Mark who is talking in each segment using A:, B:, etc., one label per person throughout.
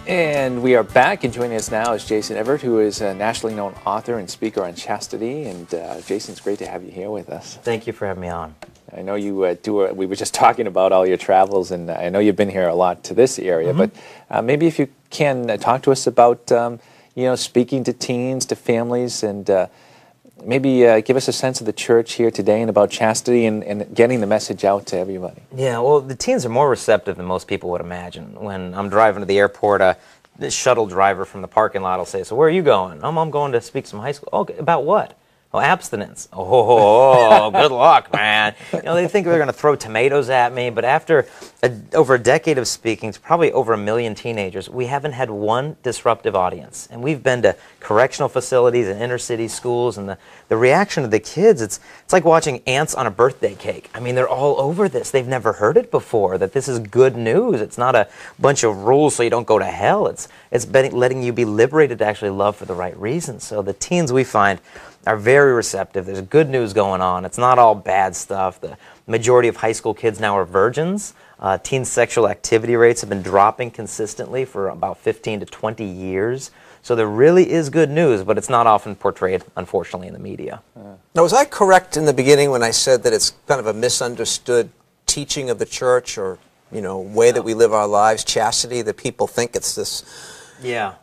A: And we are back, and joining us now is Jason Eверt, who is a nationally known author and speaker on chastity. And Jason, it's great to have you here with us.
B: Thank you for having me on.
A: I know you we were just talking about all your travels, and I know you've been here a lot to this area, but maybe if you can talk to us about, speaking to teens, to families, and maybe give us a sense of the church here today and about chastity and getting the message out to everybody.
B: Yeah, well, the teens are more receptive than most people would imagine. When I'm driving to the airport, the shuttle driver from the parking lot will say, "So where are you going?" I'm going to speak some high school." "Oh, about what?" "Oh, abstinence." "Oh, good luck, man." They think they're going to throw tomatoes at me, but after over a decade of speaking to probably over 1 million teenagers, we haven't had one disruptive audience. And we've been to correctional facilities and inner city schools, and the reaction of the kids, it's like watching ants on a birthday cake. I mean, they're all over this. They've never heard it before, that this is good news. It's not a bunch of rules so you don't go to hell. It's letting you be liberated to actually love for the right reasons. So the teens, we find, are very receptive. There's good news going on. It's not all bad stuff. The majority of high school kids now are virgins. Teen sexual activity rates have been dropping consistently for about 15 to 20 years. So there really is good news, but it's not often portrayed, unfortunately, in the media.
C: Now, was I correct in the beginning when I said that it's kind of a misunderstood teaching of the church, or, way that we live our lives, chastity, that people think it's this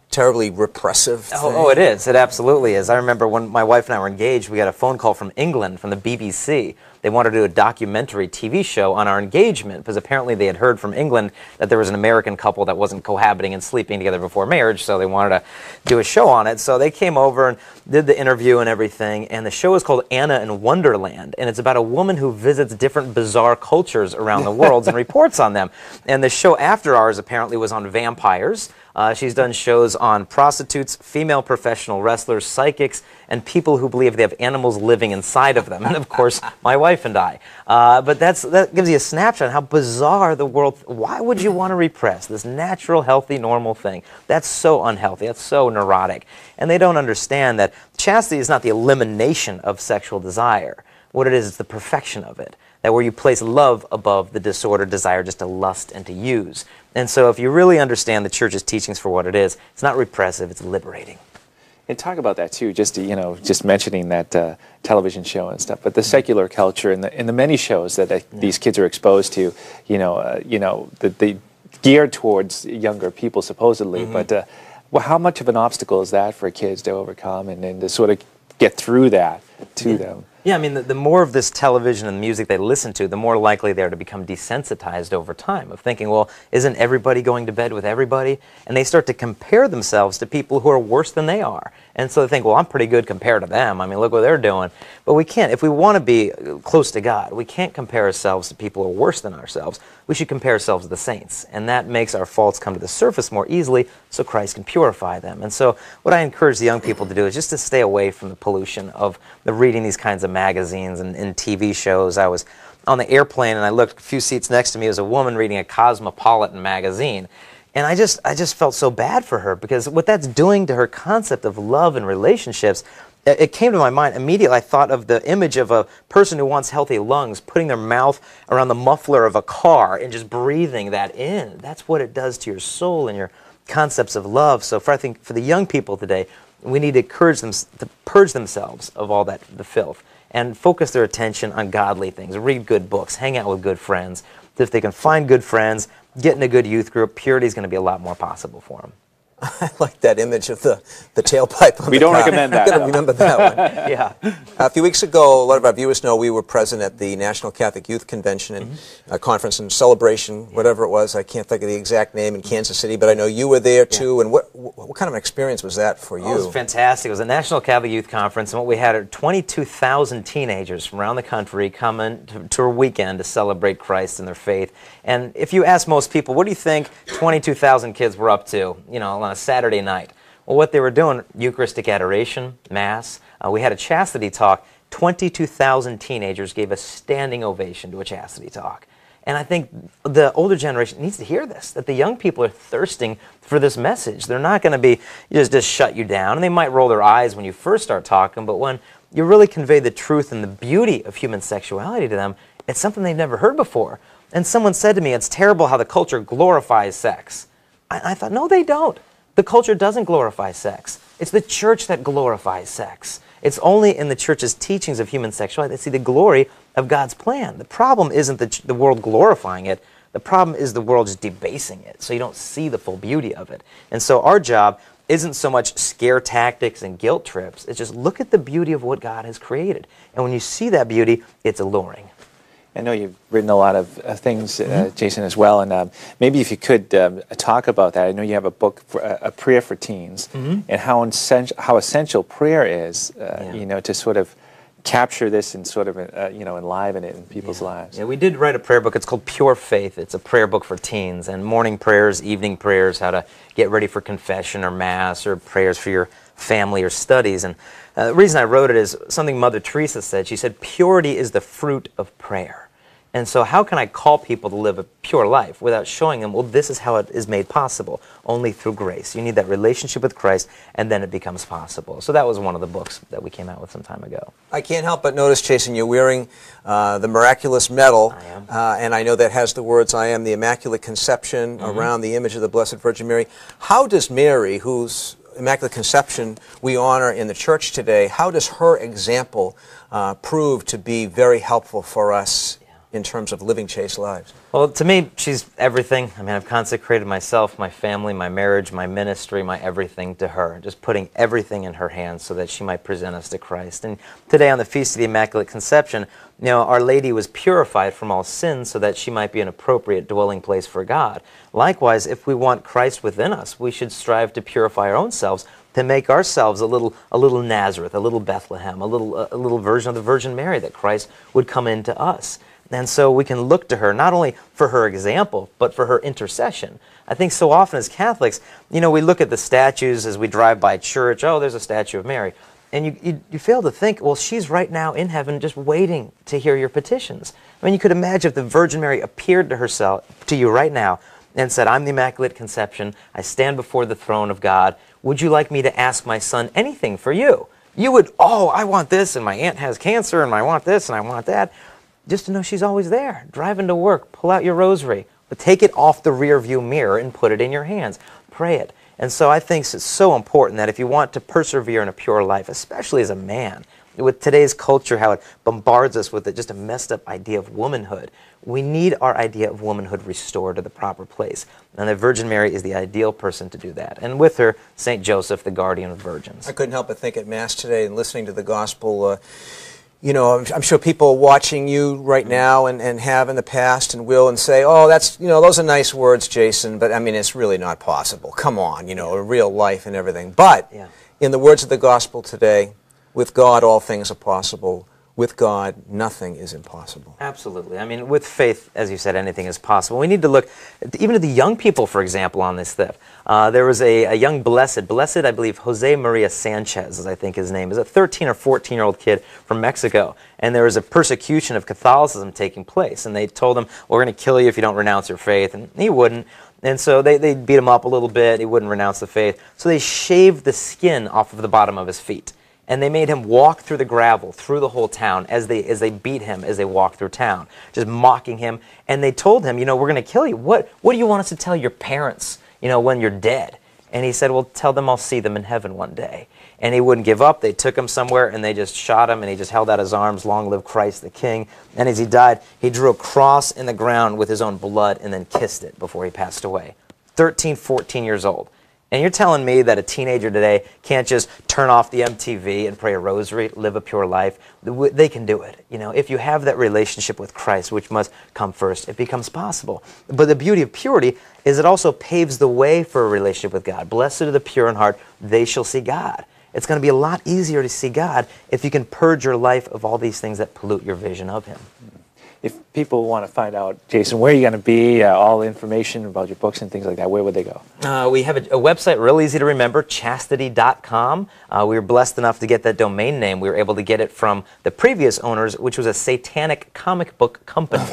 C: terribly repressive thing?
B: Oh, it is. It absolutely is. I remember when my wife and I were engaged, we got a phone call from England, from the BBC. They wanted to do a documentary TV show on our engagement, because apparently they had heard from England that there was an American couple that wasn't cohabiting and sleeping together before marriage, so they wanted to do a show on it. So they came over and did the interview and everything, and the show is called Anna in Wonderland, and it's about a woman who visits different bizarre cultures around the world and reports on them. And the show after ours apparently was on vampires. She's done shows on prostitutes, female professional wrestlers, psychics, and people who believe they have animals living inside of them. And of course, my wife and I. But that gives you a snapshot of how bizarre the world. Why would you want to repress this natural, healthy, normal thing? That's so unhealthy. That's so neurotic. And they don't understand that chastity is not the elimination of sexual desire. What it is the perfection of it. That where you place love above the disordered desire just to lust and to use. And so if you really understand the church's teachings for what it is, it's not repressive, it's liberating.
A: And talk about that too, just mentioning that television show and stuff, but the secular culture and the many shows that these kids are exposed to, that they geared towards younger people supposedly, but how much of an obstacle is that for kids to overcome and to sort of get through that to them?
B: Yeah, I mean, the more of this television and music they listen to, the more likely they are to become desensitized over time, of thinking, well, isn't everybody going to bed with everybody? And they start to compare themselves to people who are worse than they are. And so they think, well, I'm pretty good compared to them. I mean, look what they're doing. But we can't. If we want to be close to God, we can't compare ourselves to people who are worse than ourselves. We should compare ourselves to the saints. And that makes our faults come to the surface more easily so Christ can purify them. And so what I encourage the young people to do is just to stay away from the pollution of the reading these kinds of magazines and TV shows. I was on the airplane and I looked a few seats next to me. Was a woman reading a Cosmopolitan magazine. And I just felt so bad for her, because what that's doing to her concept of love and relationships, it came to my mind immediately. I thought of the image of a person who wants healthy lungs, putting their mouth around the muffler of a car and just breathing that in. That's what it does to your soul and your concepts of love. So I think for the young people today, we need to encourage them to purge themselves of all that, the filth, and focus their attention on godly things. Read good books, hang out with good friends. If they can find good friends, get in a good youth group, purity is going to be a lot more possible for them.
C: I like that image of the tailpipe on
A: We don't recommend that.
C: I'm going to remember that one.
B: Yeah.
C: A few weeks ago, a lot of our viewers know we were present at the National Catholic Youth Convention and conference and celebration, whatever it was. I can't think of the exact name, in Kansas City, but I know you were there too. And what kind of an experience was that for you?
B: Oh, it was fantastic. It was a National Catholic Youth Conference, and what we had are 22,000 teenagers from around the country coming to a weekend to celebrate Christ and their faith. And if you ask most people, what do you think 22,000 kids were up to, on a Saturday night? Well, what they were doing, Eucharistic adoration, Mass. We had a chastity talk. 22,000 teenagers gave a standing ovation to a chastity talk. And I think the older generation needs to hear this, that the young people are thirsting for this message. They're not going to be just shut you down. And they might roll their eyes when you first start talking, but when you really convey the truth and the beauty of human sexuality to them, it's something they've never heard before. And someone said to me, it's terrible how the culture glorifies sex. I thought, no, they don't. The culture doesn't glorify sex. It's the church that glorifies sex. It's only in the church's teachings of human sexuality that see the glory of God's plan. The problem isn't the world glorifying it. The problem is the world just debasing it, so you don't see the full beauty of it. And so our job isn't so much scare tactics and guilt trips. It's just look at the beauty of what God has created. And when you see that beauty, it's alluring.
A: I know you've written a lot of things, Jason, as well, and maybe if you could talk about that. I know you have a book, a prayer for teens, and how essential prayer is, you know, to sort of capture this and sort of, you know, enliven it in people's lives.
B: Yeah, we did write a prayer book. It's called Pure Faith. It's a prayer book for teens, and morning prayers, evening prayers, how to get ready for confession or mass, or prayers for your family or studies. And the reason I wrote it is something Mother Teresa said. She said, purity is the fruit of prayer. And so how can I call people to live a pure life without showing them, well, this is how it is made possible, only through grace. You need that relationship with Christ, and then it becomes possible. So that was one of the books that we came out with some time ago.
C: I can't help but notice, Jason, you're wearing the miraculous medal,
B: I am.
C: and I know that has the words, I am the Immaculate Conception, around the image of the Blessed Virgin Mary. How does Mary, whose Immaculate Conception we honor in the church today, how does her example prove to be very helpful for us in terms of living chaste lives?
B: Well, to me, she's everything. I mean, I've consecrated myself, my family, my marriage, my ministry, my everything to her, just putting everything in her hands so that she might present us to Christ. And today on the Feast of the Immaculate Conception, you know, Our Lady was purified from all sins so that she might be an appropriate dwelling place for God. Likewise, if we want Christ within us, we should strive to purify our own selves, to make ourselves a little Nazareth, a little Bethlehem, a little version of the Virgin Mary, that Christ would come into us. And so we can look to her not only for her example, but for her intercession. I think so often as Catholics, you know, we look at the statues as we drive by church. Oh, there's a statue of Mary. And you fail to think, well, she's right now in heaven just waiting to hear your petitions. I mean, you could imagine if the Virgin Mary appeared to you right now and said, I'm the Immaculate Conception. I stand before the throne of God. Would you like me to ask my son anything for you? You would, oh, I want this, and my aunt has cancer, and I want this, and I want that. Just to know she's always there, driving to work, pull out your rosary, but take it off the rear view mirror and put it in your hands. Pray it. And so I think it's so important that if you want to persevere in a pure life, especially as a man, with today's culture, how it bombards us with just a messed up idea of womanhood, we need our idea of womanhood restored to the proper place. And the Virgin Mary is the ideal person to do that. And with her, St. Joseph, the guardian of virgins.
C: I couldn't help but think at Mass today and listening to the Gospel, you know, I'm sure people watching you right now and have in the past and will and say, oh, that's, you know, those are nice words, Jason, but I mean, it's really not possible. Come on, you know, a real life and everything. But in the words of the Gospel today, with God all things are possible. With God, nothing is impossible.
B: Absolutely. I mean, with faith, as you said, anything is possible. We need to look even at the young people, for example, on this stuff. There was a young blessed, I believe, Jose Maria Sanchez, as I think his name is, a 13 or 14-year-old kid from Mexico. And there was a persecution of Catholicism taking place. And they told him, well, we're going to kill you if you don't renounce your faith. And he wouldn't. And so they beat him up a little bit. He wouldn't renounce the faith. So they shaved the skin off of the bottom of his feet. And they made him walk through the gravel, through the whole town, as they beat him as they walked through town, just mocking him. And they told him, you know, we're going to kill you. What do you want us to tell your parents, you know, when you're dead? And he said, well, tell them I'll see them in heaven one day. And he wouldn't give up. They took him somewhere, and they just shot him, and he just held out his arms, long live Christ the King. And as he died, he drew a cross in the ground with his own blood and then kissed it before he passed away. 13, 14 years old. And you're telling me that a teenager today can't just turn off the MTV and pray a rosary, live a pure life? They can do it. You know, if you have that relationship with Christ, which must come first, it becomes possible. But the beauty of purity is it also paves the way for a relationship with God. Blessed are the pure in heart, they shall see God. It's going to be a lot easier to see God if you can purge your life of all these things that pollute your vision of Him.
A: If people want to find out, Jason, where are you going to be, all the information about your books and things like that, where would they go?
B: We have a website, real easy to remember, chastity.com. We were blessed enough to get that domain name. We were able to get it from the previous owners, which was a satanic comic book company.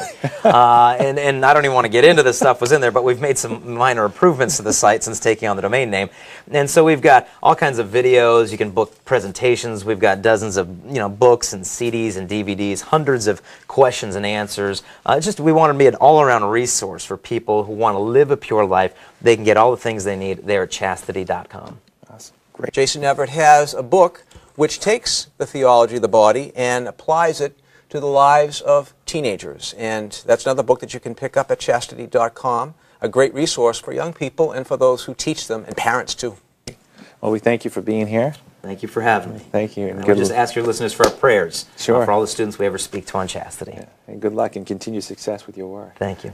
B: And I don't even want to get into this stuff was in there, but we've made some minor improvements to the site since taking on the domain name. And so we've got all kinds of videos. You can book presentations. We've got dozens of books and CDs and DVDs, hundreds of questions and answers answers. We want to be an all-around resource for people who want to live a pure life. They can get all the things they need there at chastity.com.
A: Awesome. Great.
C: Jason Everett has a book which takes the theology of the body and applies it to the lives of teenagers. And that's another book that you can pick up at chastity.com, a great resource for young people and for those who teach them, and parents too.
A: Well, we thank you for being here.
B: Thank you for having me.
A: Thank you.
B: And I would just ask your listeners for our prayers
A: Sure.
B: for all the students we ever speak to on chastity.
A: Yeah. And good luck and continued success with your work.
B: Thank you.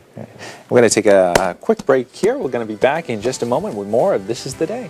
A: We're going to take a quick break here. We're going to be back in just a moment with more of This Is the Day.